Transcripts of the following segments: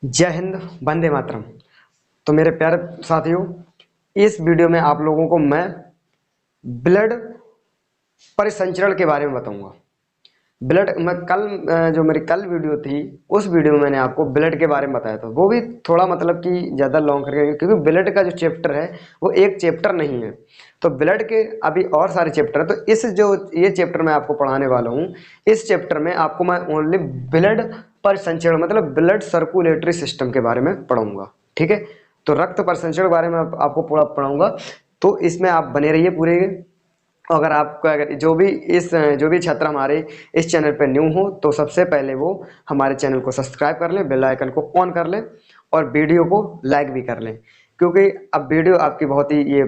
जय हिंद, वंदे मातरम। तो मेरे प्यारे साथियों, इस वीडियो में आप लोगों को मैं ब्लड परिसंचरण के बारे में बताऊंगा। ब्लड मैं कल जो मेरी कल वीडियो थी, उस वीडियो में मैंने आपको ब्लड के बारे में बताया था। वो भी थोड़ा मतलब कि ज़्यादा लॉन्ग करके, क्योंकि ब्लड का जो चैप्टर है वो एक चैप्टर नहीं है। तो ब्लड के अभी और सारे चैप्टर है। तो इस जो ये चैप्टर मैं आपको पढ़ाने वाला हूँ, इस चैप्टर में आपको मैं ओनली ब्लड परिसंचरण मतलब ब्लड सर्कुलेटरी सिस्टम के बारे में पढ़ाऊंगा। ठीक है, तो रक्त परिसंचरण के बारे में आपको पूरा पढ़ाऊंगा। तो इसमें आप बने रहिए पूरे। अगर आपको अगर जो भी छात्र हमारे इस चैनल पर न्यू हो, तो सबसे पहले वो हमारे चैनल को सब्सक्राइब कर लें, बेल आइकन को ऑन कर लें और वीडियो को लाइक भी कर लें, क्योंकि अब वीडियो आपकी बहुत ही ये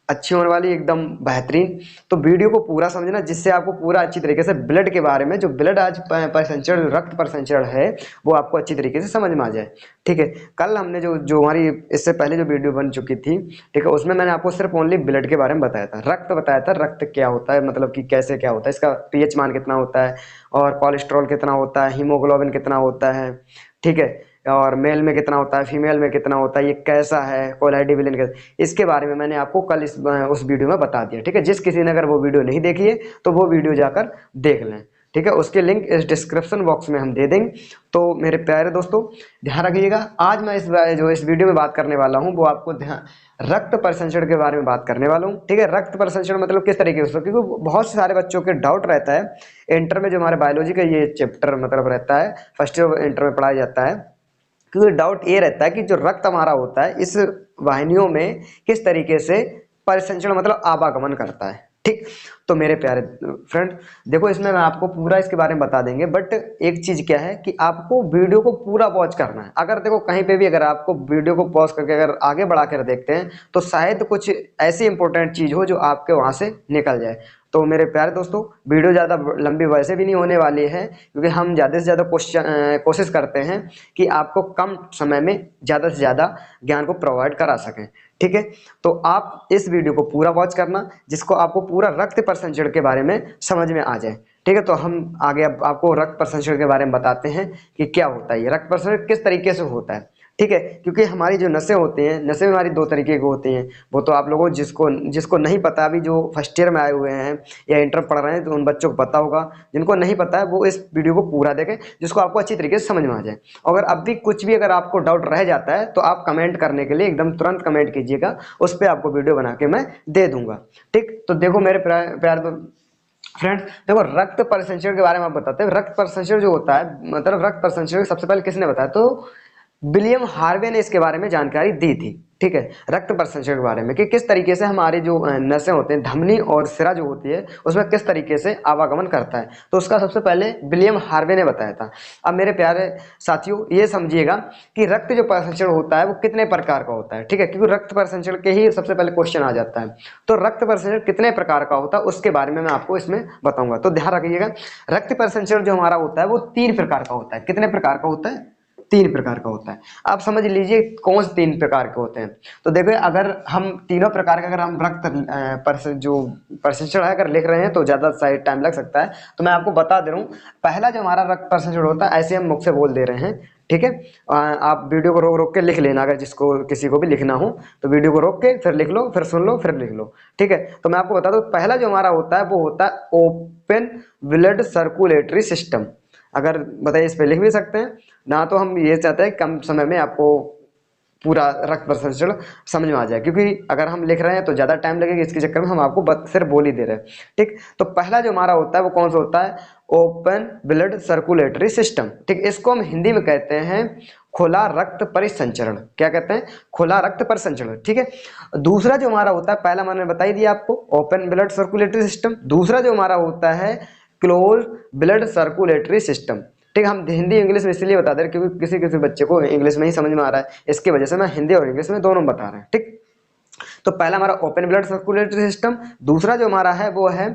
अच्छी होने वाली है, एकदम बेहतरीन। तो वीडियो को पूरा समझना, जिससे आपको पूरा अच्छी तरीके से ब्लड के बारे में, जो ब्लड आज परिसंचरण रक्त परिसंचरण है, वो आपको अच्छी तरीके से समझ में आ जाए। ठीक है, कल हमने जो जो हमारी इससे पहले जो वीडियो बन चुकी थी, ठीक है, उसमें मैंने आपको सिर्फ ओनली ब्लड के बारे में बताया था, रक्त बताया था, रक्त क्या होता है, मतलब कि कैसे क्या होता है, इसका पीएच मान कितना होता है, और कोलेस्ट्रॉल कितना होता है, हीमोग्लोबिन कितना होता है। ठीक है, और मेल में कितना होता है, फीमेल में कितना होता है, ये कैसा है, कोलाइडिबिलिन कैसा, इसके बारे में मैंने आपको कल उस वीडियो में बता दिया। ठीक है, जिस किसी ने अगर वो वीडियो नहीं देखी है तो वो वीडियो जाकर देख लें। ठीक है, उसके लिंक इस डिस्क्रिप्शन बॉक्स में हम दे देंगे। तो मेरे प्यारे दोस्तों, ध्यान रखिएगा। आज मैं इस वीडियो में बात करने वाला हूँ, वो आपको ध्यान रक्त परिसंचरण के बारे में बात करने वाला हूँ। ठीक है, रक्त परिसंचरण मतलब किस तरीके से, क्योंकि बहुत सारे बच्चों के डाउट रहता है। इंटर में जो हमारे बायोलॉजी का ये चैप्टर मतलब रहता है, फर्स्ट ईयर इंटर में पढ़ाया जाता है, क्योंकि डाउट ये रहता है कि जो रक्त हमारा होता है, इस वाहिनियों में किस तरीके से परिसंचरण मतलब आवागमन करता है। ठीक, तो मेरे प्यारे फ्रेंड, देखो इसमें मैं आपको पूरा इसके बारे में बता देंगे, बट एक चीज क्या है कि आपको वीडियो को पूरा वॉच करना है। अगर देखो कहीं पे भी अगर आपको वीडियो को पॉज करके अगर आगे बढ़ा कर देखते हैं, तो शायद कुछ ऐसी इंपॉर्टेंट चीज हो जो आपके वहां से निकल जाए। तो मेरे प्यारे दोस्तों, वीडियो ज़्यादा लंबी वैसे भी नहीं होने वाली है, क्योंकि हम ज़्यादा से ज़्यादा कोशिश करते हैं कि आपको कम समय में ज़्यादा से ज़्यादा ज्ञान को प्रोवाइड करा सकें। ठीक है, तो आप इस वीडियो को पूरा वॉच करना, जिसको आपको पूरा रक्त परिसंचरण के बारे में समझ में आ जाए। ठीक है, तो हम आगे अब आपको रक्त परिसंचरण के बारे में बताते हैं कि क्या होता है, ये रक्त परिसंचरण किस तरीके से होता है। ठीक है, क्योंकि हमारी जो नसें होती हैं, नसें हमारी दो तरीके की होती हैं। वो तो आप लोगों जिसको जिसको नहीं पता, अभी जो फर्स्ट ईयर में आए हुए हैं या इंटर पढ़ रहे हैं, तो उन बच्चों को पता होगा। जिनको नहीं पता है वो इस वीडियो को पूरा देखें, जिसको आपको अच्छी तरीके से समझ में आ जाए। अगर अब भी कुछ भी अगर आपको डाउट रह जाता है, तो आप कमेंट करने के लिए एकदम तुरंत कमेंट कीजिएगा, उस पर आपको वीडियो बना के मैं दे दूंगा। ठीक, तो देखो मेरे प्यार फ्रेंड्स, देखो रक्त परिसंचरण के बारे में आप बताते हैं। रक्त परिसंचरण जो होता है, मतलब रक्त परिसंचरण सबसे पहले किसने बताया, तो विलियम हार्वे ने इसके बारे में जानकारी दी थी। ठीक है, रक्त परिसंचरण के बारे में कि किस तरीके से हमारे जो नसें होते हैं, धमनी और सिरा जो होती है, उसमें किस तरीके से आवागमन करता है, तो उसका सबसे पहले विलियम हार्वे ने बताया था। अब मेरे प्यारे साथियों, ये समझिएगा कि रक्त जो परिसंचरण होता है वो कितने प्रकार का होता है। ठीक है, क्योंकि रक्त परिसंचरण के ही सबसे पहले क्वेश्चन आ जाता है। तो रक्त परिसंचरण कितने प्रकार का होता है, उसके बारे में मैं आपको इसमें बताऊंगा। तो ध्यान रखिएगा, रक्त परिसंचरण जो हमारा होता है वो 3 प्रकार का होता है। कितने प्रकार का होता है, 3 प्रकार का होता है। आप समझ लीजिए कौन से 3 प्रकार के होते हैं। तो देखिए, अगर हम तीनों प्रकार का अगर हम जो परिसंचरण है अगर लिख रहे हैं, तो ज्यादा शायद टाइम लग सकता है, तो मैं आपको बता दे रहा हूँ। पहला जो हमारा रक्त परिसंचरण होता है, ऐसे हम मुख से बोल दे रहे हैं। ठीक है, आप वीडियो को रोक रोक के लिख लेना, अगर जिसको किसी को भी लिखना हो तो वीडियो को रोक के फिर लिख लो, फिर सुन लो, फिर लिख लो। ठीक है, तो मैं आपको बता दूं, पहला जो हमारा होता है वो होता है ओपन ब्लड सर्कुलेटरी सिस्टम। अगर बताइए, इस पे लिख भी सकते हैं ना, तो हम ये चाहते हैं कम समय में आपको पूरा रक्त परिसंचरण समझ में आ जाए, क्योंकि अगर हम लिख रहे हैं तो ज़्यादा टाइम लगेगा, इसके चक्कर में हम आपको सिर्फ बोल ही दे रहे हैं। ठीक, तो पहला जो हमारा होता है वो कौन सा होता है, ओपन ब्लड सर्कुलेटरी सिस्टम। ठीक, इसको हम हिंदी में कहते हैं खुला रक्त परिसंचरण। क्या कहते हैं, खुला रक्त परिसंचरण। ठीक है, दूसरा जो हमारा होता है, पहला मैंने बता ही दिया आपको, ओपन ब्लड सर्कुलेटरी सिस्टम। दूसरा जो हमारा होता है क्लोज ब्लड सर्कुलेटरी सिस्टम। ठीक, हम हिंदी इंग्लिश में इसलिए बता दे रहे क्योंकि किसी किसी बच्चे को इंग्लिश में ही समझ में आ रहा है, इसकी वजह से मैं हिंदी और इंग्लिश में दोनों बता रहे हैं। ठीक, तो पहला हमारा ओपन ब्लड सर्कुलेटरी सिस्टम, दूसरा जो हमारा है वो है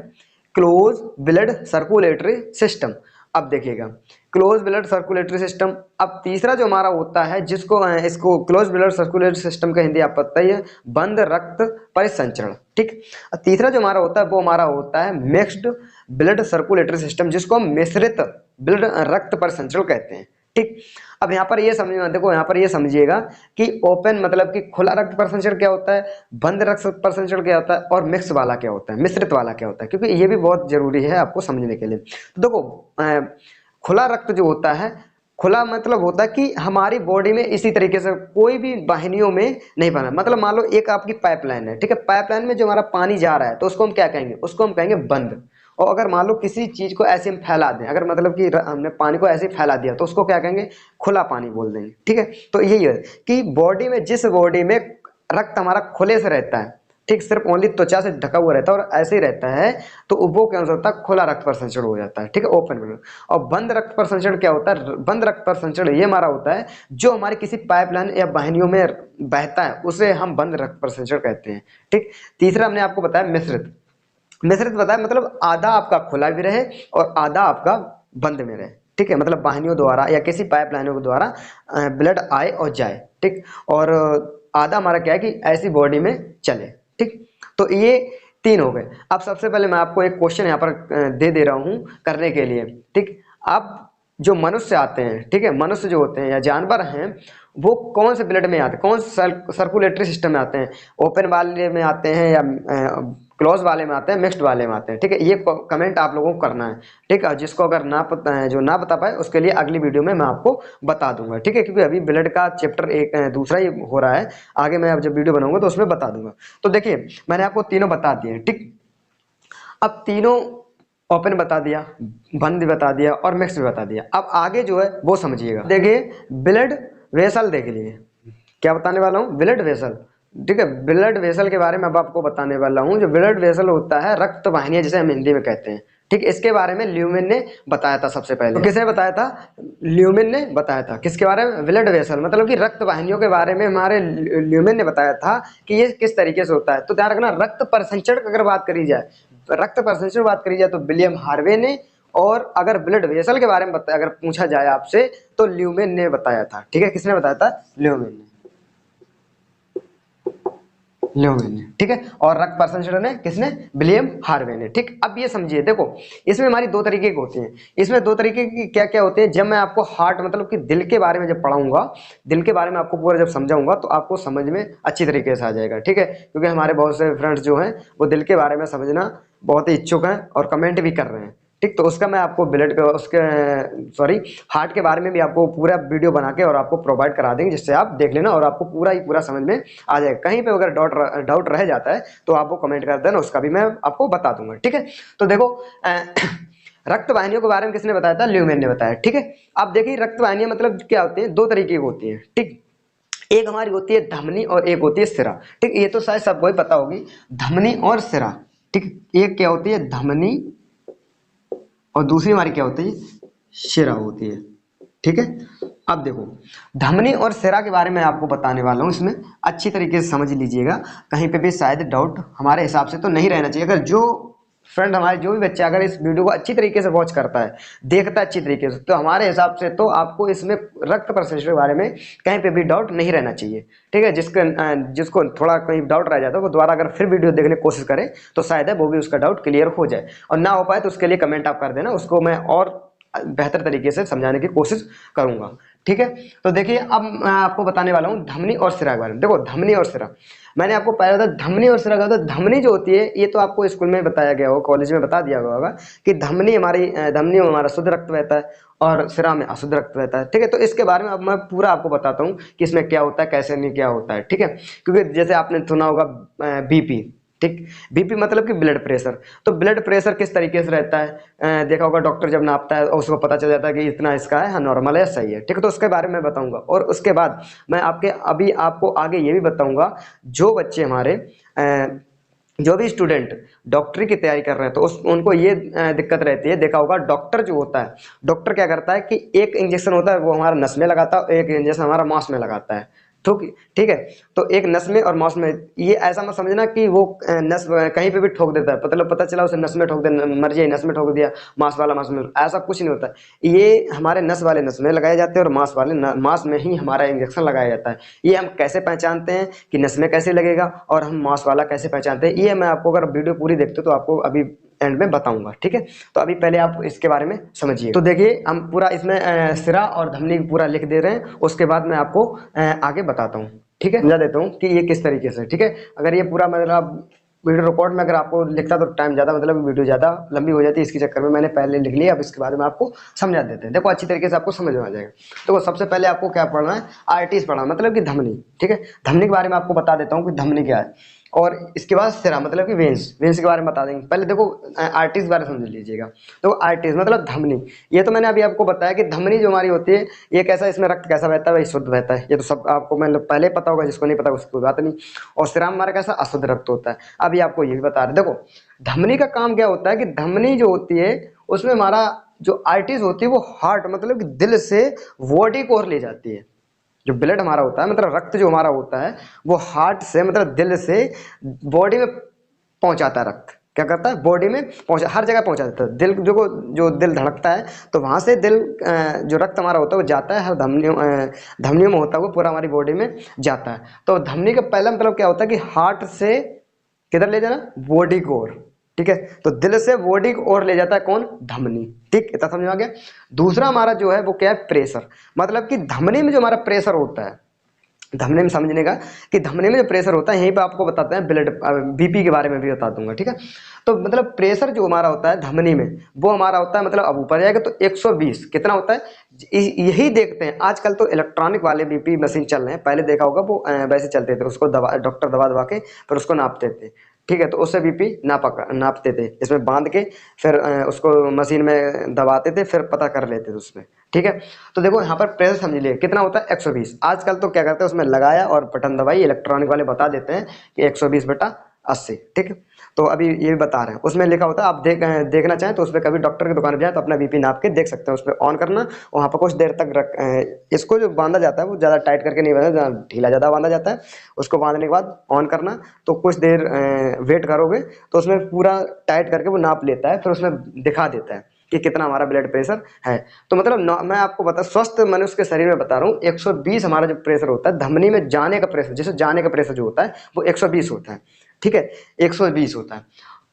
क्लोज ब्लड सर्कुलेटरी सिस्टम। अब देखिएगा, क्लोज ब्लड सर्कुलेटरी सिस्टम। अब तीसरा जो हमारा होता है, जिसको इसको क्लोज ब्लड सर्कुलेटरी सिस्टम का हिंदी आप पता ही है, बंद रक्त परिसंचरण। ठीक, तीसरा जो हमारा होता है वो हमारा होता है मिक्स्ड ब्लड सर्कुलेटरी सिस्टम, जिसको हम मिश्रित ब्लड रक्त परिसंचरण कहते हैं। ठीक। अब यहाँ पर ये समझ, देखो यहाँ पर ये समझिएगा कि ओपन मतलब कि खुला रक्त परिसंचरण क्या होता है, बंद रक्त परिसंचरण क्या होता है, और मिक्स वाला क्या होता है, मिश्रित वाला क्या होता है, क्योंकि ये भी बहुत जरूरी है आपको समझने के लिए। तो देखो खुला रक्त जो होता है, खुला मतलब होता है कि हमारी बॉडी में इसी तरीके से कोई भी वाहिनियों में नहीं बना। मतलब मान लो एक आपकी पाइपलाइन है, ठीक है, पाइपलाइन में जो हमारा पानी जा रहा है तो उसको हम क्या कहेंगे, उसको हम कहेंगे बंद। और अगर मान लो किसी चीज को ऐसे हम फैला दें, अगर मतलब कि हमने पानी को ऐसे फैला दिया तो उसको क्या कहेंगे, खुला पानी बोल देंगे। ठीक है, तो यही है कि बॉडी में, जिस बॉडी में रक्त हमारा खुले से रहता है, ठीक, सिर्फ ओनली त्वचा से ढका हुआ रहता है और ऐसे ही रहता है, तो वो क्या होता है, खुला रक्त परिसंचरण हो जाता है। ठीक है, ओपन में। और बंद रक्त परिसंचरण क्या होता है, बंद रक्त परिसंचरण ये हमारा होता है जो हमारी किसी पाइपलाइन या वाहिनियों में बहता है, उसे हम बंद रक्त परिसंचरण कहते हैं। ठीक। तीसरा हमने आपको बताया मिश्रित। मिश्रित बताया मतलब आधा आपका खुला भी रहे और आधा आपका बंद में रहे। ठीक है, मतलब वाहिनियों द्वारा या किसी पाइपलाइनों के द्वारा ब्लड आए और जाए। ठीक, और आधा हमारा क्या है कि ऐसी बॉडी में चले। ठीक, तो ये 3 हो गए। अब सबसे पहले मैं आपको एक क्वेश्चन यहाँ पर दे रहा हूँ करने के लिए। ठीक, अब जो मनुष्य आते हैं, ठीक है, मनुष्य जो होते हैं या जानवर हैं, वो कौन से ब्लड में आते हैं, कौन से सर्कुलेटरी सिस्टम में आते हैं, ओपन वाले में आते हैं या क्लोज वाले में आते हैं, मिक्स्ड वाले में आते हैं। ठीक है, ये कमेंट आप लोगों को करना है। ठीक है, जिसको अगर ना पता है, जो ना बता पाए, उसके लिए अगली वीडियो में मैं आपको बता दूंगा। ठीक है, क्योंकि अभी ब्लड का चैप्टर एक दूसरा ही हो रहा है, आगे मैं अब जब वीडियो बनाऊंगा तो उसमें बता दूंगा। तो देखिए मैंने आपको तीनों बता दिए। ठीक, अब तीनों ओपन बता दिया, बंद भी बता दिया और मिक्स भी बता दिया। अब आगे जो है वो समझिएगा। देखिए ब्लड वेसल देख लीजिए, क्या बताने वाला हूँ, ब्लड वेसल। ठीक है, ब्लड वेसल के बारे में अब आपको बताने वाला हूँ। जो ब्लड वेसल होता है, रक्त वाहिनियां जिसे हम हिंदी में कहते हैं। ठीक, इसके बारे में ल्यूमेन ने बताया था सबसे पहले। तो किसने बताया था, ल्यूमेन ने बताया था। किसके बारे में, ब्लड वेसल मतलब कि रक्त वाहिनियों के बारे में हमारे ल्यूमेन ने बताया था कि ये किस तरीके से होता है। तो ध्यान रखना, रक्त परिसंचरण अगर बात करी जाए, रक्त परिसंचरण बात करी जाए तो विलियम हार्वे ने, और अगर ब्लड वेसल के बारे में अगर पूछा जाए आपसे तो ल्यूमेन ने बताया था। ठीक है, किसने बताया था, ल्यूमेन ने, ल्यूमेन ने। ठीक है, और रक्त परिसंचरण है किसने, विलियम हार्वे ने। ठीक, अब ये समझिए, देखो इसमें हमारी 2 तरीके की होती हैं। इसमें 2 तरीके की क्या क्या होते हैं, जब मैं आपको हार्ट मतलब कि दिल के बारे में जब पढ़ाऊंगा, दिल के बारे में आपको पूरा जब समझाऊंगा तो आपको समझ में अच्छी तरीके से आ जाएगा। ठीक है, क्योंकि हमारे बहुत से फ्रेंड्स जो हैं वो दिल के बारे में समझना बहुत ही इच्छुक हैं और कमेंट भी कर रहे हैं। ठीक, तो उसका मैं आपको ब्लड के उसके सॉरी हार्ट के बारे में भी आपको पूरा वीडियो बना के और आपको प्रोवाइड करा देंगे, जिससे आप देख लेना और आपको पूरा ही पूरा समझ में आ जाएगा। कहीं पे अगर डाउट रह जाता है तो आप वो कमेंट कर देना, उसका भी मैं आपको बता दूंगा। ठीक है, तो देखो रक्त वाहिनियों के बारे में किसने बताया था, ल्यूमेन ने बताया। ठीक है, अब देखिए रक्त वाहिनियां मतलब क्या होती है, 2 तरीके की होती है। ठीक, एक हमारी होती है धमनी और एक होती है सिरा। ठीक, ये तो शायद सबको ही पता होगी, धमनी और सिरा। ठीक, एक क्या होती है, धमनी, और दूसरी हमारी क्या होती है, शिरा होती है। ठीक है, अब देखो धमनी और सिरा के बारे में आपको बताने वाला हूं, इसमें अच्छी तरीके से समझ लीजिएगा, कहीं पे भी शायद डाउट हमारे हिसाब से तो नहीं रहना चाहिए। अगर जो फ्रेंड हमारे जो भी बच्चा अगर इस वीडियो को अच्छी तरीके से वॉच करता है, देखता है अच्छी तरीके से, तो हमारे हिसाब से तो आपको इसमें रक्त परिसंचरण के बारे में कहीं पे भी डाउट नहीं रहना चाहिए। ठीक है, जिसको थोड़ा कहीं डाउट रह जाता है वो दोबारा अगर फिर वीडियो देखने की कोशिश करे तो शायद है वो भी उसका डाउट क्लियर हो जाए, और ना हो पाए तो उसके लिए कमेंट आप कर देना, उसको मैं और बेहतर तरीके से समझाने की कोशिश करूंगा। ठीक है, तो देखिए अब मैं आपको बताने वाला हूँ धमनी और सिरा के बारे में। देखो धमनी और सिरा, मैंने आपको पहले बताया धमनी और सिरा का, तो धमनी जो होती है ये तो आपको स्कूल में बताया गया होगा, कॉलेज में बता दिया गया होगा कि धमनी में हमारा शुद्ध रक्त बहता है और सिरा में अशुद्ध रक्त बहता है। ठीक है, तो इसके बारे में अब मैं पूरा आपको बताता हूँ कि इसमें क्या होता है, कैसे नहीं क्या होता है। ठीक है, क्योंकि जैसे आपने सुना होगा बीपी। ठीक, बीपी मतलब कि ब्लड प्रेशर। तो ब्लड प्रेशर किस तरीके से रहता है, देखा होगा डॉक्टर जब नापता है उसको पता चल जाता है कि इतना इसका है, हाँ नॉर्मल है, सही है। ठीक है, तो उसके बारे में बताऊंगा, और उसके बाद मैं अभी आपको आगे ये भी बताऊंगा, जो बच्चे हमारे जो भी स्टूडेंट डॉक्टरी की तैयारी कर रहे हैं तो उनको ये दिक्कत रहती है, देखा होगा डॉक्टर जो होता है, डॉक्टर क्या करता है कि एक इंजेक्शन होता है वो हमारा नस में लगाता है और एक इंजेक्शन हमारा मांस में लगाता है। ठीक है, तो एक नस में और मांस में, ये ऐसा मत समझना कि वो नस कहीं पे भी ठोक देता है, मतलब पता चला उसे नस में ठोक दे, मर्जी नस में ठोक दिया, मांस वाला मांस में, ऐसा कुछ नहीं होता। ये हमारे नस वाले नस में लगाए जाते हैं और मांस वाले मांस में ही हमारा इंजेक्शन लगाया जाता है। ये हम कैसे पहचानते हैं कि नस में कैसे लगेगा और हम मांस वाला कैसे पहचानते हैं, ये मैं आपको अगर वीडियो पूरी देखते हो तो आपको अभी एंड में बताऊंगा, ठीक है। तो अभी पहले आप इसके बारे में समझिए। तो देखिए हम पूरा इसमें सिरा और धमनी पूरा लिख दे रहे हैं, उसके बाद मैं आपको आगे बताता हूँ, ठीक है, समझा देता हूँ कि ये किस तरीके से, ठीक है। अगर ये पूरा मतलब वीडियो रिकॉर्ड में अगर आपको लिखता तो टाइम ज़्यादा मतलब वीडियो ज़्यादा लंबी हो जाती है, इसके चक्कर में मैंने पहले लिख लिया। अब इसके बाद में आपको समझा देते हैं, देखो अच्छी तरीके से आपको समझ में आ जाएगा। तो सबसे पहले आपको क्या पढ़ना है, आर्टरीज पढ़ना मतलब कि धमनी, ठीक है। धमनी के बारे में आपको बता देता हूँ कि धमनी क्या है, और इसके बाद सिरा मतलब कि वेंस, वेंस के बारे में बता देंगे। पहले देखो आर्टरीज के बारे में समझ लीजिएगा। तो आर्टरीज मतलब धमनी, ये तो मैंने अभी आपको बताया कि धमनी जो हमारी होती है ये कैसा, इसमें रक्त कैसा बहता है, वही शुद्ध बहता है, ये तो सब आपको मतलब पहले पता होगा, जिसको नहीं पता उसकी कोई बात नहीं। और सिरा हमारा कैसा अशुद्ध रक्त होता है, अभी आपको ये भी बता रहे। देखो धमनी का काम क्या होता है कि धमनी जो होती है उसमें हमारा जो आर्टरीज होती है वो हार्ट मतलब कि दिल से बॉडी को ओर ले जाती है। जो ब्लड हमारा होता है मतलब रक्त जो हमारा होता है वो हार्ट से मतलब दिल से बॉडी में पहुंचाता है। रक्त क्या करता है, बॉडी में पहुंचा, हर जगह पहुंचा देता है। दिल जो दिल धड़कता है तो वहां से दिल जो रक्त हमारा होता है वो जाता है, हर धमनियों में होता है वो पूरा हमारी बॉडी में जाता है। तो धमनी का पहला मतलब क्या होता है कि हार्ट से किधर ले जाना, बॉडी को ओर, ठीक है। तो दिल से बॉडी को ओर ले जाता है कौन, धमनी, ठीक, इतना समझ में आ गया। दूसरा हमारा जो है वो क्या है, प्रेशर, मतलब कि धमनी में जो हमारा प्रेशर होता है, धमनी में समझने का कि धमनी में जो प्रेशर होता है, यहीं पे आपको बताते हैं ब्लड बीपी के बारे में भी बता दूंगा, ठीक है। तो मतलब प्रेशर जो हमारा होता है धमनी में वो हमारा होता है मतलब अब ऊपर जाएगा तो 120 कितना होता है, यही देखते हैं। आजकल तो इलेक्ट्रॉनिक वाले बीपी मशीन चल रहे हैं, पहले देखा होगा वो वैसे चलते थे, उसको दवा डॉक्टर दवा दवा के फिर उसको नापते थे, ठीक है। तो उससे बीपी नापते थे, इसमें बांध के फिर उसको मशीन में दबाते थे, फिर पता कर लेते थे उसमें, ठीक है। तो देखो यहाँ पर प्रेशर समझ लिए कितना होता है 120। आजकल तो क्या करते हैं उसमें लगाया और बटन दबाई, इलेक्ट्रॉनिक वाले बता देते हैं कि 120/80, ठीक है। तो अभी ये भी बता रहे हैं, उसमें लिखा होता है, आप देखना चाहें तो उसमें कभी डॉक्टर की दुकान पर जाए तो अपना बीपी नाप के देख सकते हैं। उस पर ऑन करना, वहाँ पर कुछ देर तक इसको जो बांधा जाता है वो ज़्यादा टाइट करके नहीं बांधा, ढीला ज़्यादा बांधा जाता है। उसको बांधने के बाद ऑन करना, तो कुछ देर वेट करोगे तो उसमें पूरा टाइट करके वो नाप लेता है, फिर उसमें दिखा देता है कि कितना हमारा ब्लड प्रेशर है। तो मतलब मैं आपको बता, स्वस्थ मनुष्य के शरीर में बता रहा हूँ 120 हमारा जो प्रेशर होता है, धमनी में जाने का प्रेशर, जैसे जाने का प्रेशर जो होता है वो 120 होता है, ठीक है, 120 होता है।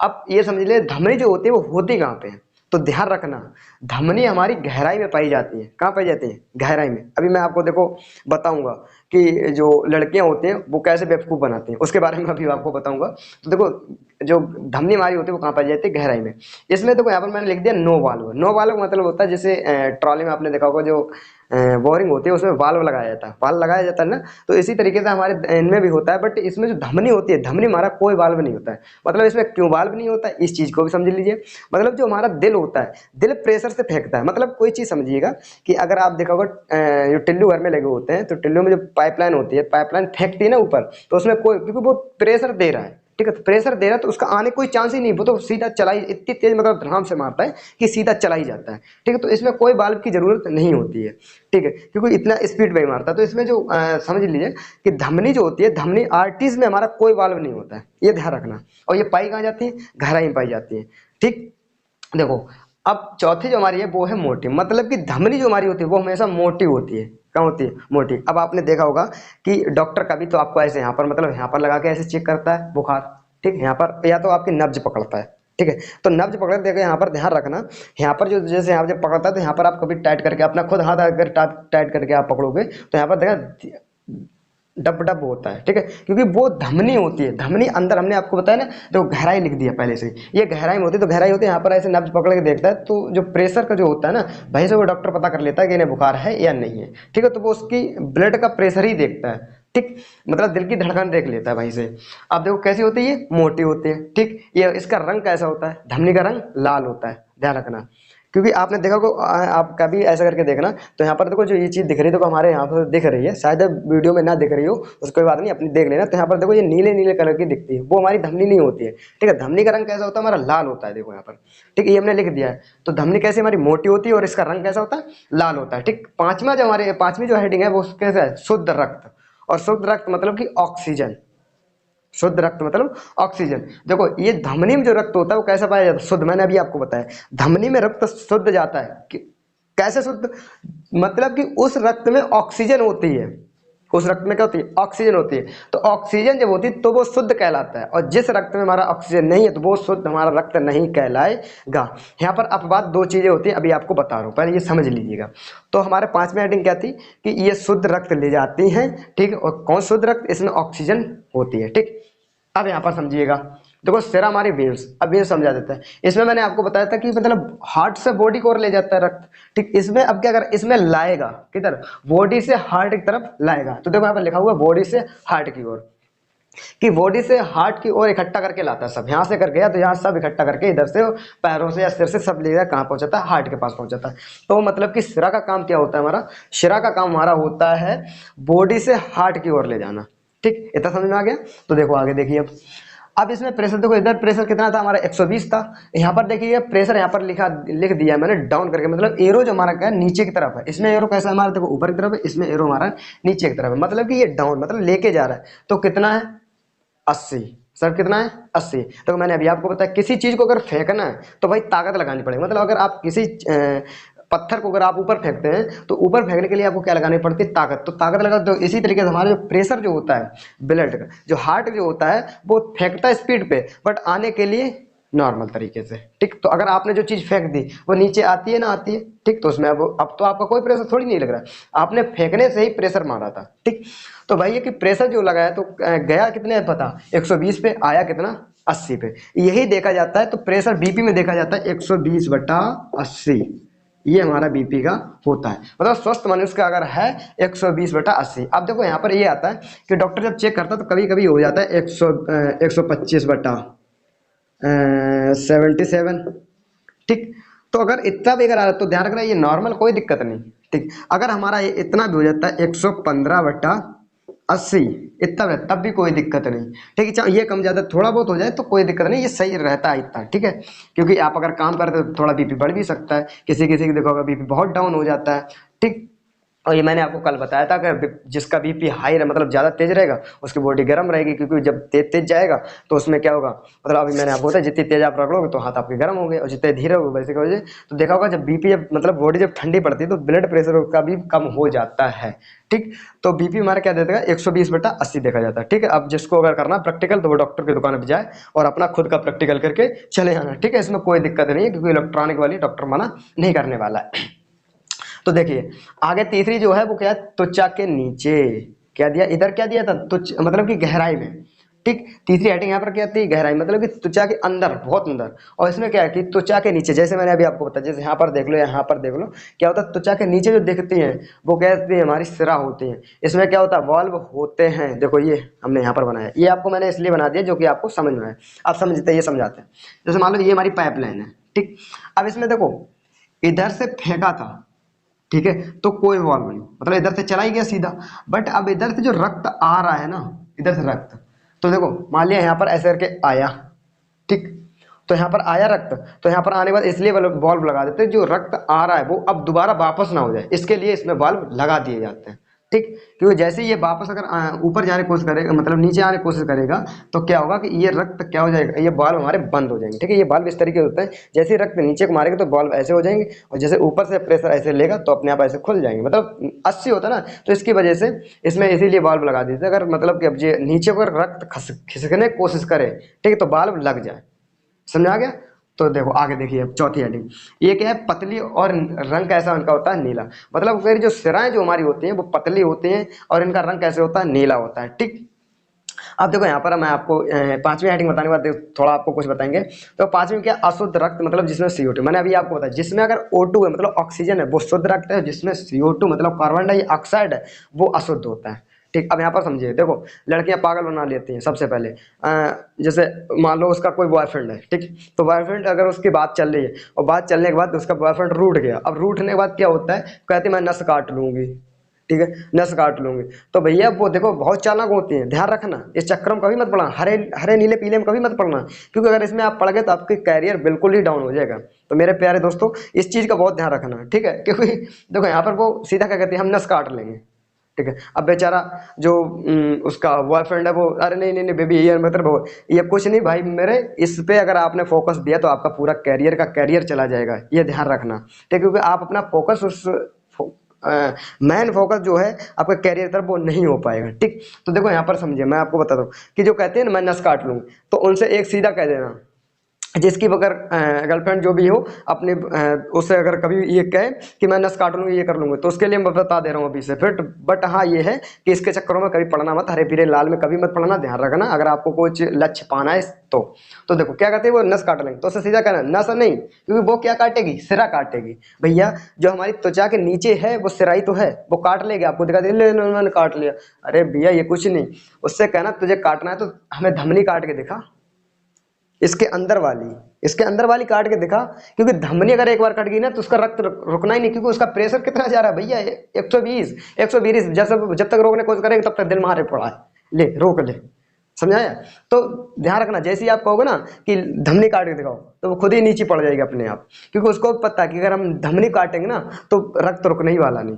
अब ये समझ ले धमनी जो होती है वो होती कहाँ पे है, तो ध्यान रखना धमनी हमारी गहराई में पाई जाती है। कहाँ पाई जाती है, गहराई में। अभी मैं आपको देखो बताऊंगा कि जो लड़कियां होती हैं वो कैसे बेवकूफ़ बनाती हैं, उसके बारे में अभी आपको बताऊंगा। तो देखो जो धमनी हमारी होती है वो कहाँ पाई जाती है, गहराई में। इसमें देखो यहाँ पर मैंने लिख दिया नो वाल्व। नो वाल्व मतलब होता है जैसे ट्रॉली में आपने देखा होगा जो बोरिंग होती है उसमें वाल्व लगाया जाता है, वाल्व लगाया जाता है ना, तो इसी तरीके से हमारे इनमें भी होता है। बट इसमें जो धमनी होती है, धमनी हमारा कोई वाल्व नहीं होता है। मतलब इसमें क्यों वाल्व नहीं होता है, इस चीज़ को भी समझ लीजिए। मतलब जो हमारा दिल होता है, दिल प्रेशर से फेंकता है। मतलब कोई चीज़ समझिएगा कि अगर आप देखा होगा जो टिल्लू घर में लगे होते हैं, तो टिल्लू में जो पाइपलाइन होती है, पाइपलाइन फेंकती है ना ऊपर, तो उसमें कोई, क्योंकि वो प्रेशर दे रहा है, ठीक है, तो प्रेशर दे रहा है तो उसका आने कोई चांस ही नहीं, वो तो सीधा चला ही, इतनी तेज मतलब धड़ाम से मारता है कि सीधा चला ही जाता है, ठीक है। तो इसमें कोई वाल्व की जरूरत नहीं होती है, ठीक है, क्योंकि इतना स्पीड में ही मारता है। तो इसमें जो समझ लीजिए कि धमनी जो होती है, धमनी आर्टरीज में हमारा कोई वाल्व नहीं होता है, ये ध्यान रखना। और ये पाई कहाँ जाती है, गहराई में पाई जाती है, ठीक। देखो अब चौथी जो हमारी है वो है मोटी, मतलब कि धमनी जो हमारी होती है वो हमेशा मोटी होती है। क्या होती है, मोटी। अब आपने देखा होगा कि डॉक्टर कभी तो आपको ऐसे यहाँ पर मतलब यहाँ पर लगा के ऐसे चेक करता है बुखार, ठीक है, यहाँ पर, या तो आपकी नब्ज पकड़ता है, ठीक है। तो नब्ज पकड़ देखो यहाँ पर ध्यान रखना, यहाँ पर जो जैसे यहाँ जब पकड़ता है तो यहाँ पर आप कभी टाइट करके अपना खुद हाथ अगर टाइट करके आप पकड़ोगे तो यहाँ पर देखा डब डब होता है, ठीक है, क्योंकि वो धमनी होती है। धमनी अंदर हमने आपको बताया ना, तो गहराई लिख दिया पहले से, ये गहराई में होती है। तो गहराई होती है, यहाँ पर ऐसे नब्ज पकड़ के देखता है, तो जो प्रेशर का जो होता है ना, वहीं से वो डॉक्टर पता कर लेता है कि इन्हें बुखार है या नहीं है, ठीक है। तो वो उसकी ब्लड का प्रेशर ही देखता है, ठीक, मतलब दिल की धड़कन देख लेता है वहीं से। अब देखो कैसी होती है, मोटी होती है, ठीक। ये इसका रंग कैसा होता है, धमनी का रंग लाल होता है, ध्यान रखना। क्योंकि आपने देखा को आप कभी ऐसा करके देखना, तो यहाँ पर देखो जो ये चीज़ दिख रही है, देखो हमारे यहाँ पर दिख रही है, शायद वीडियो में ना दिख रही हो, उसको कोई बात नहीं, अपनी देख लेना। तो यहाँ पर देखो ये नीले नीले कलर की दिखती है, वो हमारी धमनी नहीं होती है, ठीक है। धमनी का रंग कैसा होता है, हमारा लाल होता है, देखो यहाँ पर, ठीक है, ये हमने लिख दिया है। तो धमनी कैसे हमारी मोटी होती है और इसका रंग कैसा होता है, लाल होता है, ठीक। पांचवी जो हेडिंग है वो कैसा है, शुद्ध रक्त। और शुद्ध रक्त मतलब कि ऑक्सीजन, शुद्ध रक्त मतलब ऑक्सीजन। देखो ये धमनी में जो रक्त होता है वो कैसा पाया जाता है, शुद्ध। मैंने अभी आपको बताया धमनी में रक्त शुद्ध जाता है कैसे शुद्ध, मतलब कि उस रक्त में ऑक्सीजन होती है, उस रक्त में क्या होती है, ऑक्सीजन होती है। तो ऑक्सीजन जब होती है तो वो शुद्ध कहलाता है, और जिस रक्त में हमारा ऑक्सीजन नहीं है तो वो शुद्ध हमारा रक्त नहीं कहलाएगा। यहाँ पर अपवाद दो चीजें होती हैं, अभी आपको बता रहा हूँ, पहले ये समझ लीजिएगा। तो हमारे 5वीं हेडिंग क्या थी कि ये शुद्ध रक्त ले जाती हैं, ठीक है। और कौन शुद्ध रक्त, इसमें ऑक्सीजन होती है, ठीक। अब यहाँ पर समझिएगा, देखो सिरा हमारी वेव्स, अब वेव समझा देता है। इसमें मैंने आपको बताया था कि मतलब हार्ट से बॉडी को ओर ले जाता है रक्त, ठीक। इसमें अब क्या कर, इसमें लाएगा किधर, बॉडी से हार्ट की तरफ लाएगा। तो देखो यहाँ पर लिखा हुआ है बॉडी से हार्ट की ओर, कि बॉडी से हार्ट की ओर इकट्ठा करके लाता है सब। यहाँ से कर गया तो यहाँ सब इकट्ठा करके इधर से पैरों से या सिर से सब लेकर कहाँ पहुंचाता है, हार्ट के पास पहुंचाता है। तो मतलब कि सिरा का काम क्या होता है हमारा, सिरा का काम हमारा होता है बॉडी से हार्ट की ओर ले जाना, ठीक। इतना समझ में आ गया। तो देखो आगे देखिए, अब इसमें प्रेशर देखो, इधर प्रेशर कितना था हमारा 120 था। यहाँ पर देखिए प्रेशर यहाँ पर लिख दिया है मैंने डाउन करके, मतलब एरो जो हमारा क्या है नीचे की तरफ है। इसमें एरो कैसा है हमारा, देखो ऊपर की तरफ है, इसमें एरो हमारा नीचे की तरफ है, मतलब कि ये डाउन मतलब लेके जा रहा है। तो कितना है 80, सर कितना है 80। तो मैंने अभी आपको बताया किसी चीज को अगर फेंकना है तो भाई ताकत लगानी पड़ेगी। मतलब अगर आप किसी पत्थर को अगर आप ऊपर फेंकते हैं तो ऊपर फेंकने के लिए आपको क्या लगानी पड़ती है, ताकत। तो ताकत लगा, तो इसी तरीके से हमारा जो प्रेशर जो होता है ब्लड का, जो हार्ट जो होता है वो फेंकता है स्पीड पे, बट आने के लिए नॉर्मल तरीके से, ठीक। तो अगर आपने जो चीज फेंक दी वो नीचे आती है ना आती है, ठीक। तो उसमें अब तो आपका कोई प्रेशर थोड़ी नहीं लग रहा है, आपने फेंकने से ही प्रेशर मारा था, ठीक। तो भाई ये कि प्रेशर जो लगाया तो गया कितने पता, 120 पे, आया कितना 80 पे। यही देखा जाता है। तो प्रेशर बीपी में देखा जाता है 120/80, ये हमारा बीपी का होता है। मतलब स्वस्थ मनुष्य का अगर है 120/80। अब देखो यहाँ पर ये आता है कि डॉक्टर जब चेक करता है तो कभी कभी हो जाता है 125/77, ठीक। तो अगर इतना भी अगर आ रहा है तो ध्यान रखना ये नॉर्मल, कोई दिक्कत नहीं, ठीक। अगर हमारा ये इतना भी हो जाता है 115/80, इतना भी तब भी कोई दिक्कत नहीं, ठीक है। चाहे ये कम ज़्यादा थोड़ा बहुत हो जाए तो कोई दिक्कत नहीं, ये सही रहता है इतना, ठीक है। क्योंकि आप अगर काम करते हो तो थोड़ा बीपी बढ़ भी सकता है, किसी किसी की देखो अगर बीपी बहुत डाउन हो जाता है, ठीक। और ये मैंने आपको कल बताया था कि जिसका बीपी हाई रहे मतलब ज़्यादा तेज रहेगा उसकी बॉडी गर्म रहेगी, क्योंकि जब तेज तेज जाएगा तो उसमें क्या होगा, मतलब अभी मैंने आपको बताया जितनी तेज आप रगड़ोगे तो हाथ आपके गर्म होंगे, और जितने धीरे होगे वैसे क्या हो जाए। तो देखा होगा जब बीपी जब मतलब बॉडी जब ठंडी पड़ती है तो ब्लड प्रेशर उसका भी कम हो जाता है, ठीक। तो बीपी हमारा क्या देता है 120/80 देखा जाता है, ठीक है। अब जिसको अगर करना प्रैक्टिकल तो वो डॉक्टर की दुकान पर जाए और अपना खुद का प्रैक्टिकल करके चले आना, ठीक है। इसमें कोई दिक्कत नहीं है क्योंकि इलेक्ट्रॉनिक वाली डॉक्टर मना नहीं करने वाला है। तो देखिए आगे तीसरी जो है वो क्या है, त्वचा के नीचे क्या दिया, इधर क्या दिया था त्वचा मतलब कि गहराई में, ठीक। तीसरी हेडिंग यहाँ पर क्या आती है, गहराई मतलब कि त्वचा के अंदर, बहुत अंदर। और इसमें क्या है कि त्वचा के नीचे, जैसे मैंने अभी आपको बताया, जैसे यहाँ पर देख लो, यहाँ पर देख लो, क्या होता है त्वचा के नीचे जो दिखती हैं वो क्या होती है, हमारी सिरा होती हैं। इसमें क्या होता है, वाल्व होते हैं। देखो ये हमने यहाँ पर बनाया, ये आपको मैंने इसलिए बना दिया जो कि आपको समझ में आए, आप समझते ये समझाते हैं। जैसे मान लो ये हमारी पाइपलाइन है, ठीक। अब इसमें देखो इधर से फेंका था, ठीक है, तो कोई वाल्व नहीं, मतलब इधर से चला ही गया सीधा। बट अब इधर से जो रक्त आ रहा है ना, इधर से रक्त, तो देखो मान लिया यहाँ पर ऐसे करके आया, ठीक। तो यहाँ पर आया रक्त, तो यहाँ पर आने के बाद इसलिए वाल्व लगा देते हैं, जो रक्त आ रहा है वो अब दोबारा वापस ना हो जाए, इसके लिए इसमें वाल्व लगा दिए जाते हैं, ठीक। क्योंकि जैसे ही ये वापस अगर ऊपर जाने की कोशिश करेगा, मतलब नीचे आने की कोशिश करेगा, तो क्या होगा कि ये रक्त क्या हो जाएगा, ये वाल्व हमारे बंद हो जाएंगे, ठीक है। ये वाल्व इस तरीके होते हैं, जैसे ही रक्त नीचे को मारेगा तो वाल्व ऐसे हो जाएंगे, और जैसे ऊपर से प्रेशर ऐसे लेगा तो अपने आप ऐसे खुल जाएंगे, मतलब 80 होता है ना, तो इसकी वजह से इसमें इसीलिए वाल्व लगा देते हैं। अगर मतलब कि अब ये नीचे को रक्त खिसकने की कोशिश करे, ठीक है, तो वाल्व लग जाए, समझ आ गया। तो देखो आगे देखिए अब चौथी हेडिंग, ये क्या है, पतली और रंग कैसा उनका होता है, नीला। मतलब फिर जो सिराएं जो हमारी होती हैं वो पतली होती हैं और इनका रंग कैसे होता है, नीला होता है, ठीक। अब देखो यहाँ पर मैं आपको 5वीं हेडिंग बताने के बाद थोड़ा आपको कुछ बताएंगे। तो 5वीं क्या, अशुद्ध रक्त, मतलब जिसमें CO2, मैंने अभी आपको बताया जिसमें अगर O2 है मतलब ऑक्सीजन है वो शुद्ध रक्त है, जिसमें CO2 मतलब कार्बन डाइऑक्साइड है वो अशुद्ध होता है, ठीक। अब यहाँ पर समझिए, देखो लड़कियां पागल बना लेती हैं सबसे पहले। जैसे मान लो उसका कोई बॉयफ्रेंड है, ठीक। तो बॉयफ्रेंड अगर उसकी बात चल रही है और बात चलने के बाद उसका बॉयफ्रेंड रूठ गया, अब रूठने के बाद क्या होता है, कहती मैं नस काट लूंगी, ठीक है, नस काट लूंगी। तो भैया वो देखो बहुत चालाक होती हैं, ध्यान रखना, इस चक्कर में कभी मत पड़ना, हरे हरे नीले पीले में कभी मत पड़ना, क्योंकि अगर इसमें आप पड़ गए तो आपके कैरियर बिल्कुल ही डाउन हो जाएगा। तो मेरे प्यारे दोस्तों इस चीज़ का बहुत ध्यान रखना, ठीक है। क्योंकि देखो यहाँ पर वो सीधा क्या कहती है, हम नस काट लेंगे, ठीक है। अब बेचारा जो उसका बॉयफ्रेंड है वो, अरे नहीं नहीं नहीं बेबी ये मतलब ये कुछ नहीं भाई मेरे, इस पे अगर आपने फोकस दिया तो आपका पूरा कैरियर का कैरियर चला जाएगा, ये ध्यान रखना, ठीक है। क्योंकि आप अपना फोकस उस मेन फोकस जो है आपका कैरियर तरफ वो नहीं हो पाएगा। ठीक, तो देखो यहाँ पर समझिए, मैं आपको बताता हूँ कि जो कहते हैं ना मैं नस काट लूँ, तो उनसे एक सीधा कह देना, जिसकी अगर गर्लफ्रेंड जो भी हो अपने उससे अगर कभी ये कहे कि मैं नस काट लूंगी ये कर लूंगी, तो उसके लिए मैं बता दे रहा हूँ अभी से फिर। बट हाँ ये है कि इसके चक्करों में कभी पढ़ना मत, हरे पीरे लाल में कभी मत पढ़ना, ध्यान रखना अगर आपको कुछ लक्ष्य पाना है तो देखो क्या कहते हैं वो नस काट लेंगे, तो उससे सीधा कहना नस नहीं, क्योंकि वो क्या काटेगी, सिरा काटेगी। भैया जो हमारी त्वचा के नीचे है वो सिराई तो है, वो काट लेगी, आपको दिखा दे मैंने काट लिया, अरे भैया ये कुछ नहीं। उससे कहना तुझे काटना है तो हमें धमनी काट के दिखा, इसके अंदर वाली काट के दिखा, क्योंकि धमनी अगर एक बार कट गई ना तो उसका रक्त रुकना ही नहीं, क्योंकि उसका प्रेशर कितना जा रहा है भैया 120 जब तक रोकने की कोशिश करेंगे तब तक दिल मारे पड़ा है, ले रोक ले, समझाया। तो ध्यान रखना, जैसे ही आप कहोगे ना कि धमनी काट के दिखाओ तो वो खुद ही नीचे पड़ जाएगी अपने आप, क्योंकि उसको पता है कि अगर हम धमनी काटेंगे ना तो रक्त रुकने ही वाला नहीं,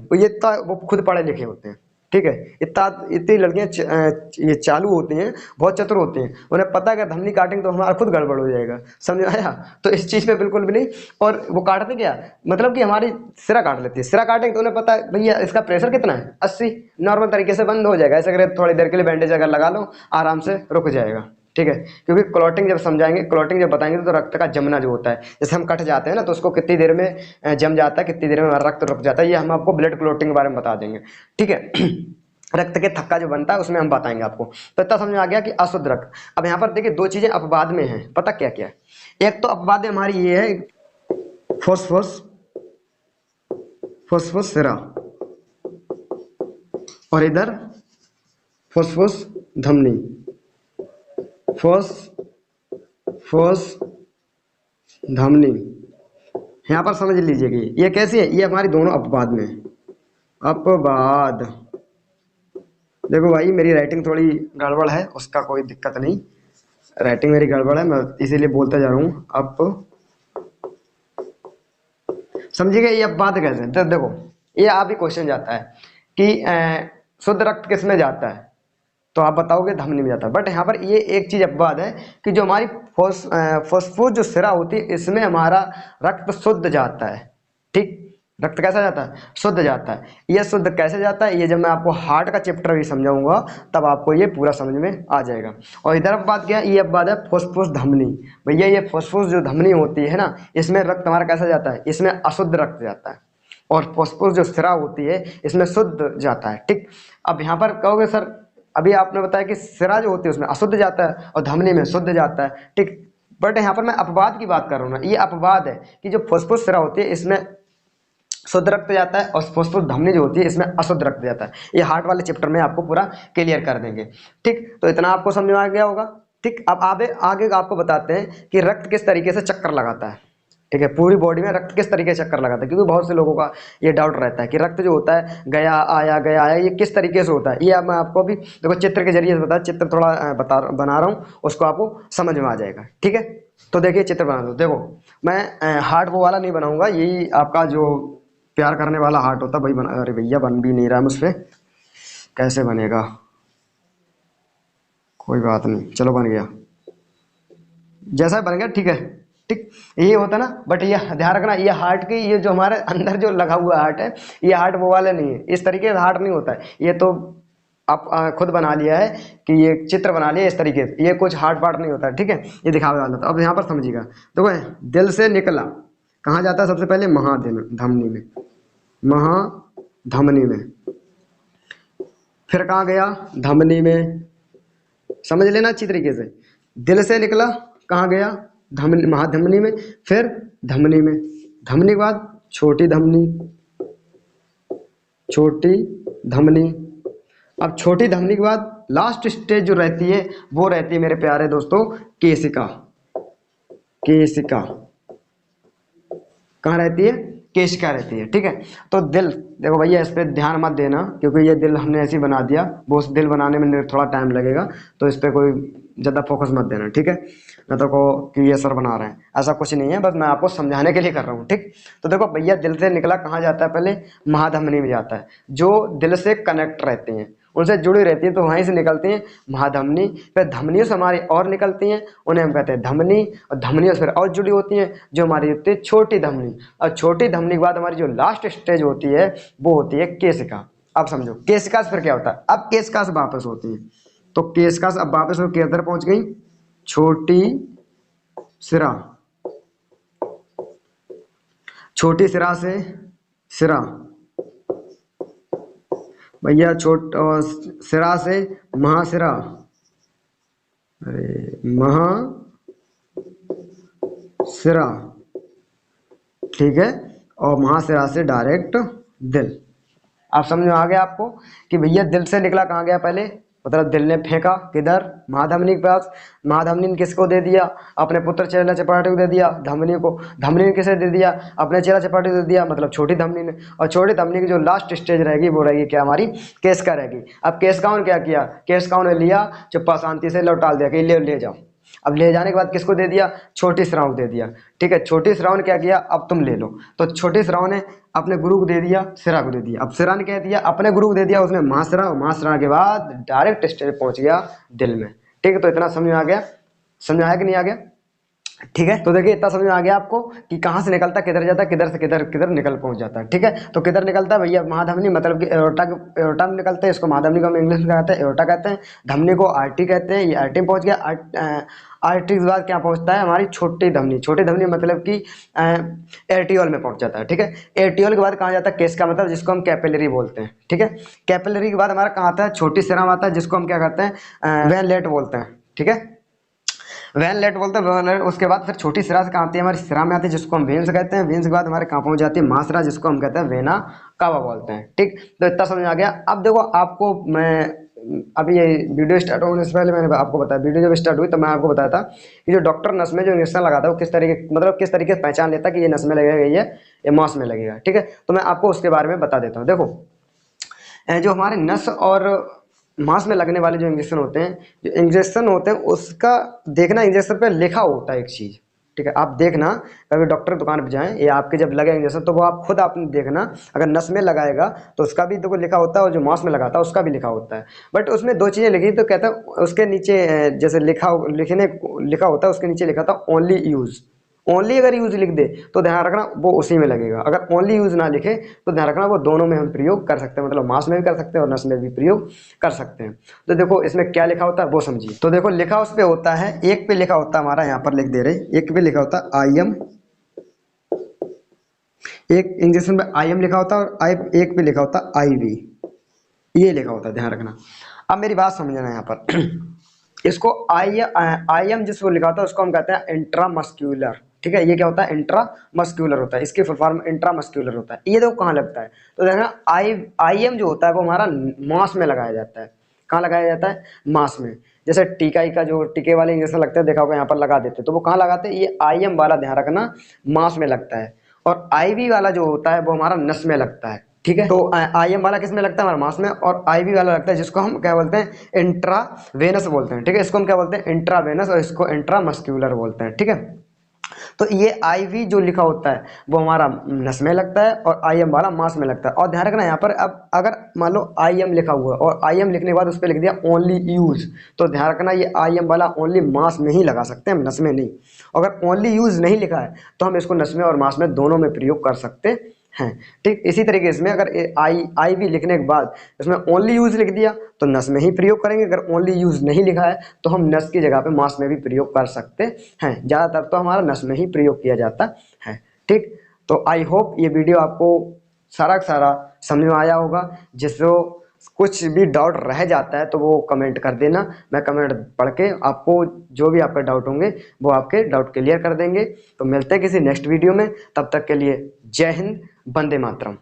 वो खुद पढ़े लिखे होते हैं। ठीक है, इतनी लड़कियां ये चालू होती हैं, बहुत चतुर होती हैं, उन्हें पता है कि धमनी काटेंगे तो हमारा खुद गड़बड़ हो जाएगा, समझ आया। तो इस चीज़ पे बिल्कुल भी नहीं। और वो काटते क्या, मतलब कि हमारी सिरा काट लेती है, सिरा काटेंगे तो उन्हें पता है भैया इसका प्रेशर कितना है 80, नॉर्मल तरीके से बंद हो जाएगा, ऐसे अगर थोड़ी देर के लिए बैंडेज अगर लगा लो आराम से रुक जाएगा। ठीक है, क्योंकि क्लॉटिंग जब समझाएंगे, क्लॉटिंग जब बताएंगे तो रक्त का जमना जो होता है, जैसे हम कट जाते हैं ना तो उसको कितनी देर में जम जाता है, कितनी देर में हमारा रक्त रुक जाता है, ये हम आपको ब्लड क्लॉटिंग के बारे में बता देंगे। ठीक है रक्त के थक्का जो बनता है उसमें हम बताएंगे आपको। तो इतना समझ में आ गया कि अशुद्ध रक्त। अब यहाँ पर देखिए दो चीजें अपवाद में हैं, पता क्या क्या है। एक तो अपवाद में हमारी ये है फॉस्फोरस सिरा, और इधर फॉस्फोरस धमनी, फॉस धमनी। यहाँ पर समझ लीजिए कि ये कैसी है, ये हमारी दोनों अपवाद में, अपवाद। देखो भाई मेरी राइटिंग थोड़ी गड़बड़ है, उसका कोई दिक्कत नहीं, राइटिंग मेरी गड़बड़ है, मैं इसीलिए बोलता जा रहा हूँ। अब समझिएगा ये अपवाद कैसे, तो देखो ये आप ही क्वेश्चन जाता है कि शुद्ध रक्त किस में जाता है, तो आप बताओगे धमनी में जाता है। बट यहाँ पर ये एक चीज अपवाद है कि जो हमारी फॉस्फोरस जो सिरा होती है इसमें हमारा रक्त शुद्ध जाता है। ठीक, रक्त कैसा जाता है, शुद्ध जाता है। यह शुद्ध कैसे जाता है, ये जब मैं आपको हार्ट का चैप्टर भी समझाऊंगा तब आपको ये पूरा समझ में आ जाएगा। और इधर अपवाद क्या है, ये अपवाद है फॉस्फोरस धमनी। भैया ये फॉस्फोरस जो धमनी होती है ना, इसमें रक्त हमारा कैसा जाता है, इसमें अशुद्ध रक्त जाता है, और फॉस्फोरस जो सिरा होती है इसमें शुद्ध जाता है। ठीक, अब यहाँ पर कहोगे सर अभी आपने बताया कि सिरा जो होती है उसमें अशुद्ध जाता है और धमनी में शुद्ध जाता है। ठीक, बट यहाँ पर मैं अपवाद की बात कर रहा हूँ ना, ये अपवाद है कि जो फॉस्फोरस सिरा होती है इसमें शुद्ध रक्त जाता है और फॉस्फोरस धमनी जो होती है इसमें अशुद्ध रक्त जाता है। ये हार्ट वाले चैप्टर में आपको पूरा क्लियर कर देंगे। ठीक, तो इतना आपको समझ में आ गया होगा। ठीक, अब आगे आपको बताते हैं कि रक्त किस तरीके से चक्कर लगाता है। ठीक है, पूरी बॉडी में रक्त किस तरीके से चक्कर लगाता है, क्योंकि बहुत से लोगों का ये डाउट रहता है कि रक्त जो होता है गया आया ये किस तरीके से होता है। ये अब मैं आपको भी देखो चित्र के जरिए से बता, चित्र थोड़ा बना रहा हूँ, उसको आपको समझ में आ जाएगा। ठीक है, तो देखिए चित्र बना दो। देखो मैं हार्ट वो वाला नहीं बनाऊंगा, यही आपका जो प्यार करने वाला हार्ट होता वही बना। अरे भैया बन भी नहीं रहा मुझ पे, कैसे बनेगा, कोई बात नहीं, चलो बन गया, जैसा बन गया ठीक है। ठीक, ये होता है ना, बट ये ध्यान रखना ये हार्ट की, ये जो हमारे अंदर जो लगा हुआ हार्ट है ये हार्ट वो वाला नहीं है, इस तरीके से हार्ट नहीं होता है। ये तो आप खुद बना लिया है कि ये चित्र बना लिया इस तरीके से, ये कुछ हार्ट पार्ट नहीं होता है। ठीक है, ये दिखावे वाला था। अब यहाँ पर समझिएगा, देखो दिल से निकला कहाँ जाता है, सबसे पहले महाधमनी में, महाधमनी में, फिर कहाँ गया, धमनी में। समझ लेना अच्छी तरीके से, दिल से निकला कहाँ गया, धमनी, महाधमनी में, फिर धमनी में, धमनी के बाद छोटी धमनी, छोटी धमनी। अब छोटी धमनी के बाद लास्ट स्टेज जो रहती है वो रहती है मेरे प्यारे दोस्तों केशिका। केशिका कहाँ रहती है, केशिका रहती है। ठीक है, तो दिल देखो भैया इस पर ध्यान मत देना, क्योंकि ये दिल हमने ऐसे ही बना दिया, वो उस दिल बनाने में थोड़ा टाइम लगेगा, तो इस पर कोई ज़्यादा फोकस मत देना। ठीक है, न तो को कि ये सर बना रहे हैं, ऐसा कुछ नहीं है, बस मैं आपको समझाने के लिए कर रहा हूँ। ठीक, तो देखो भैया दिल से निकला कहाँ जाता है, पहले महाधमनी में जाता है, जो दिल से कनेक्ट रहते हैं उनसे जुड़ी रहती हैं, तो वहीं से निकलती हैं महाधमनी। फिर धमनियों से हमारी और निकलती हैं, उन्हें हम कहते हैं धमनी। और धमनियों से फिर और जुड़ी होती हैं जो हमारी होती है छोटी धमनी। और छोटी धमनी के बाद हमारी जो लास्ट स्टेज होती है वो होती है केशिका। अब समझो केशिका से फिर क्या होता है। अब केशिका से वापस होती है, तो केशिका से अब वापस हो किधर पहुंच गई, छोटी सिरा। छोटी सिरा से सिरा भैया, सिरा से महासिरा, अरे महासिरा, ठीक है। और महासिरा से डायरेक्ट दिल। आप समझ में आ गया आपको कि भैया दिल से निकला कहाँ गया पहले, मतलब दिल ने फेंका किधर, महाधमनी के पास। महाधमनी ने किसको दे दिया, अपने पुत्र चेला चपाटी को दे दिया, धमनी को। धमनी ने किसे दे दिया, अपने चेला चपाटी को दे दिया, मतलब छोटी धमनी ने। और छोटी धमनी की जो लास्ट स्टेज रहेगी वो रहेगी क्या, हमारी केशिका रहेगी। अब केशिकाओं ने क्या किया, केशिकाओं ने लिया, चुप्पा शांति से लौटा दिया कि ले जाओ। अब ले जाने के बाद किसको दे दिया, छोटी सिराओं को दे दिया, ठीक है। छोटी सिराओं ने क्या किया, अब तुम ले लो। तो छोटी सिराओं ने अपने गुरु को दे दिया, सिरा को दे दिया। अब सिरा ने क्या दिया, अपने गुरु को दे दिया, उसने महासिरा। और महासिरा के बाद डायरेक्ट स्टेज पहुंच गया दिल में, ठीक है। तो इतना समझ में आ गया, समझ में आया कि नहीं आ गया, ठीक है। तो देखिए इतना समझ में आ गया आपको कि कहाँ से निकलता, किधर जाता, किधर से किधर किधर निकल पहुंच जाता है, ठीक है। तो किधर निकलता है भैया, महाधमनी, मतलब कि एओर्टा में निकलता है। इसको महाधमनी को हम इंग्लिश में कहते हैं एओर्टा कहते हैं। धमनी को आर्टी कहते हैं, ये आर्टी में पहुंच गया। आर्टी के बाद क्या पहुंचता है, हमारी छोटी धमनी। छोटी धमनी मतलब कि एर्टियोल में पहुंच जाता है, ठीक है। एर्टियोल के बाद कहाँ जाता है, केशिका, मतलब जिसको हम कैपिलरी बोलते हैं, ठीक है। कैपिलरी के बाद हमारा कहाँ आता है, छोटी सिरा आता है, जिसको हम क्या कहते हैं, वेनलेट बोलते हैं, ठीक है। वेनलेट बोलते हैं। उसके बाद फिर छोटी सिरा से कहाँ आती है, हमारी सिरा में आती है, जिसको हम वेन्स कहते हैं। वेन्स के बाद हमारे कहाँ पहुँच जाती है, महासिरा, जिसको हम कहते हैं वेना कावा बोलते हैं, ठीक। तो इतना समझ में आ गया। अब देखो आपको मैं अभी ये वीडियो स्टार्ट होने से पहले मैंने आपको बताया, वीडियो जब स्टार्ट हुई तो मैं आपको बताया था कि जो डॉक्टर नस में जो इंजेक्शन लगाता है वो किस तरीके, मतलब किस तरीके से पहचान लेता है कि ये नस में लगेगा, ये मांस में लगेगा, ठीक है। तो मैं आपको उसके बारे में बता देता हूँ। देखो जो हमारे नस और मांस में लगने वाले जो इंजेक्शन होते हैं, उसका देखना, इंजेक्शन पे लिखा होता है एक चीज़, ठीक है। आप देखना कभी डॉक्टर की दुकान पे जाएं, या आपके जब लगे इंजेक्शन तो वो आप खुद आपने देखना, अगर नस में लगाएगा तो उसका भी देखो लिखा होता है, और जो मांस में लगाता है उसका भी लिखा होता है। बट उसमें दो चीज़ें लिखी, तो कहता है उसके नीचे जैसे लिखा होता है, उसके नीचे लिखा था ओनली यूज़। ओनली अगर यूज लिख दे तो ध्यान रखना वो उसी में लगेगा। अगर ओनली यूज ना लिखे तो ध्यान रखना वो दोनों में हम प्रयोग कर सकते हैं, मतलब मांस में भी कर सकते हैं और नस में भी प्रयोग कर सकते हैं। तो देखो इसमें क्या लिखा होता है वो समझिए। तो देखो लिखा उस पे होता है, एक पे लिखा होता है हमारा, यहाँ पर लिख दे रहे, एक पे लिखा होता है IM, एक इंजेक्शन में IM लिखा होता है, और एक पे लिखा होता है IV, ये लिखा होता है, ध्यान रखना। अब मेरी बात समझना यहाँ पर इसको IM जिसको लिखा होता है उसको हम कहते हैं इंट्रामस्क्यूलर, ठीक है। ये क्या होता है, इंट्रामस्क्यूलर होता है, इसकी फुल फॉर्म इंट्रामस्क्यूलर होता है। ये देखो कहाँ लगता है, तो देखना IM जो होता है वो हमारा मांस में लगाया जाता है। कहाँ लगाया जाता है, मांस में। जैसे टीका का जो टीके वाले इंजेक्शन लगते हैं, देखा होगा यहाँ पर लगा देते हैं, तो वो कहाँ लगाते हैं, ये IM वाला ध्यान रखना मांस में लगता है। और IV वाला जो होता है वो हमारा नस में लगता है, ठीक है। तो IM वाला किस में लगता है, हमारे मांस में, और IV वाला लगता है जिसको हम क्या बोलते हैं, इंट्रावेनस बोलते हैं, ठीक है। इसको हम क्या बोलते हैं, इंट्रावेनस, और इसको इंट्रामस्क्यूलर बोलते हैं, ठीक है। तो ये IV जो लिखा होता है वो हमारा नस में लगता है, और IM वाला मांस में लगता है। और ध्यान रखना यहाँ पर, अब अगर मान लो IM लिखा हुआ है और IM लिखने के बाद उस पर लिख दिया ओनली यूज, तो ध्यान रखना ये IM वाला ओनली मांस में ही लगा सकते हैं, नस में नहीं। अगर ओनली यूज नहीं लिखा है तो हम इसको नस में और मांस में दोनों में प्रयोग कर सकते हैं, ठीक। इसी तरीके इसमें अगर IV लिखने के बाद इसमें ओनली यूज लिख दिया तो नस में ही प्रयोग करेंगे, अगर ओनली यूज नहीं लिखा है तो हम नस की जगह पे मांस में भी प्रयोग कर सकते हैं। ज़्यादातर तो हमारा नस में ही प्रयोग किया जाता है, ठीक। तो आई होप ये वीडियो आपको सारा का सारा समझ में आया होगा। जिसको कुछ भी डाउट रह जाता है तो वो कमेंट कर देना, मैं कमेंट पढ़ के आपको जो भी आपके डाउट होंगे वो आपके डाउट क्लियर कर देंगे। तो मिलते हैं किसी नेक्स्ट वीडियो में, तब तक के लिए जय हिंद, वंदे मातरम।